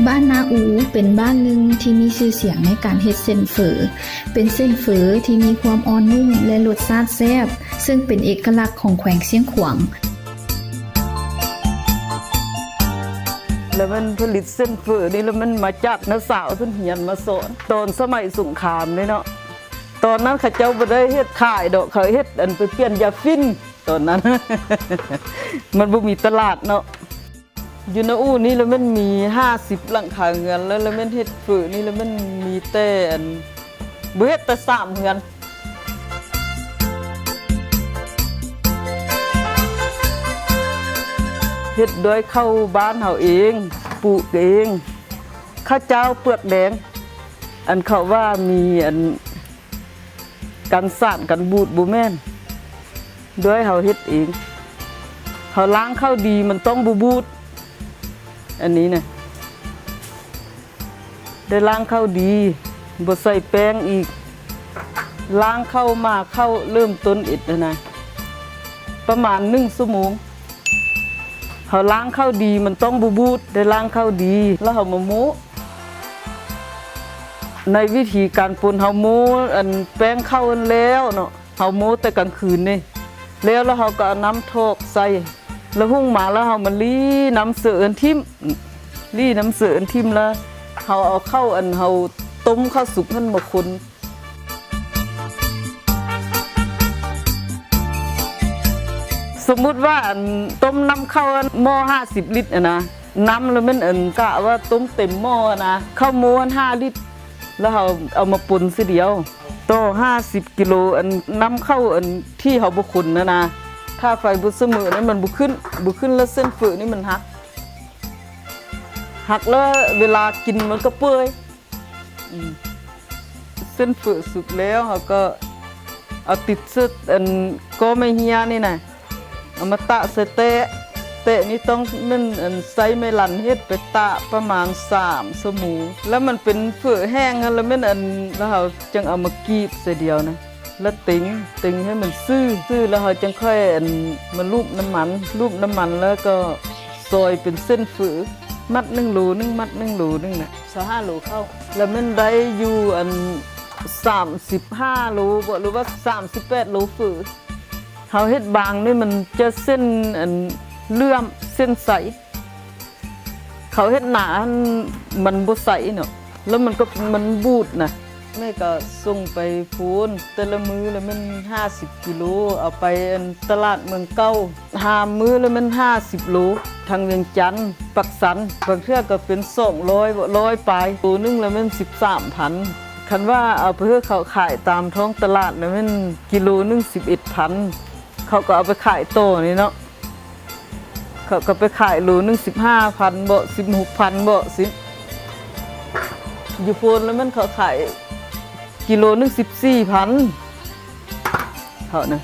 บ้านนาอูเป็นบ้านหนึ่งที่มีชื่อเสียงในการเฮ็ดเส้นเฝอเป็นเส้นเฝอที่มีความอ่อนนุ่มและรสชาติแซ่บซึ่งเป็นเอกลักษณ์ของแขวงเชียงขวางแล้วมันผลิตเส้นเฝอนี่แล้วมันมาจากนักสาวเพิ่นเฮียนมาสอนตอนสมัยสงครามนี่เนาะตอนนั้นเขาเจ้าบ่ได้เฮ็ดขายดอกเขาเฮ็ดอันไปเปลี่ยนยาฟินตอนนั้น มันบ่มีตลาดเนาะอยู่ในอู่นี่แล้วมันมี50หลังคาเรือนแล้วมันเฮ็ดเฝอนี่แล้วมันมีแต่อันบ่เฮ็ดแต่3เรือนเฮ็ดโดยเข้าบ้านเฮาเองปลูกเองข้าวเจ้าเปลือกแดงอันเขาว่ามีอันกันสารกันบูดบ่แม่นโดยเฮาเฮ็ดเองเฮาล้างข้าวดีมันต้องบ่บูดอันนี้น่ะได้ล้างข้าวดีบ่ใส่แป้งอีกล้างข้าวมาข้าวเริ่มต้นอิดนะประมาณ1ชั่วโมงเฮาล้างข้าวดีมันต้องบ่บูดได้ล้างข้าวดีแล้วเฮามาโม้ในวิธีการปนเฮาโม้อันแป้งข้าวแล้วเนาะเฮาโม้แต่กลางคืนนี่แล้วเฮาก็เอาน้ำโทกใส่แล้วหุ่งมาแล้วเฮามาลี้น้ำเสืออันทิ่มลี้น้ำเสืออันทิ่มแล้วเฮาเอาเข้าอันเฮาต้มข้าวสุกนั่นมาคนสมมุติว่าอันต้มน้ำข้าวหม้อ50ลิตรนะน้ำแล้วมันอันกะว่าต้มเต็มหม้อนะข้าวโม้5ลิตรแล้วเราเอามาปุ่นสิเดียวโต50กิโลอันน้ำเข้าอันที่เขาบุคุนนะถ้าไฟบุเสมอนั้นมันบุขึ้นแล้วเส้นเฝอนี่มันหักแล้วเวลากินมันก็เปื่อยเส้นเฝอสุกแล้วเขาก็เอาติดซึอันก็ไม่เฮียนี่นะเอามาตะใส่เตะนี่ต้องมันไซไม่ลันเฮ็ดไปตะประมาณ3ชั่วโมงแล้วมันเป็นเฝอแห้งแล้วมันแล้วเราจึงเอามากีบใส่เดียวนะแล้วติงให้มันซื่อแล้วเราจึงค่อยมาลูบน้ำมันแล้วก็ซอยเป็นเส้นเฝอมัด1 โลนึงมัด1 โลนึงนะ25 โลเข้าแล้วมันได้อยู่35 โลบ่หรือว่า38 โลเฝอเฮาเฮ็ดบางนี่มันจะเส้นเลื่อมเส้นใสเขาเฮ็ดหนามันบ่ใสเนาะแล้วมันบูดนะแม่ก็ส่งไปพูนแต่ละมื้อแล้วมัน50กิโลเอาไปตลาดเมืองเก่ามื้อแล้วมัน50โลทางเวียงจันทน์ปักสันบางเทื่อก็เป็น200บ่100ปลายตัวนึงแล้วมัน 13,000 คันว่าเอาไปให้เขาขายตามท้องตลาดแล้วมันกิโลนึง 11,000 เขาก็เอาไปขายโตนี่เนาะเขาก็ไปขายโลนึง 15,000 บ่ 16,000 บ่อยู่โพนแล้วมันเขาขายกิโลนึง 14,000เขานะ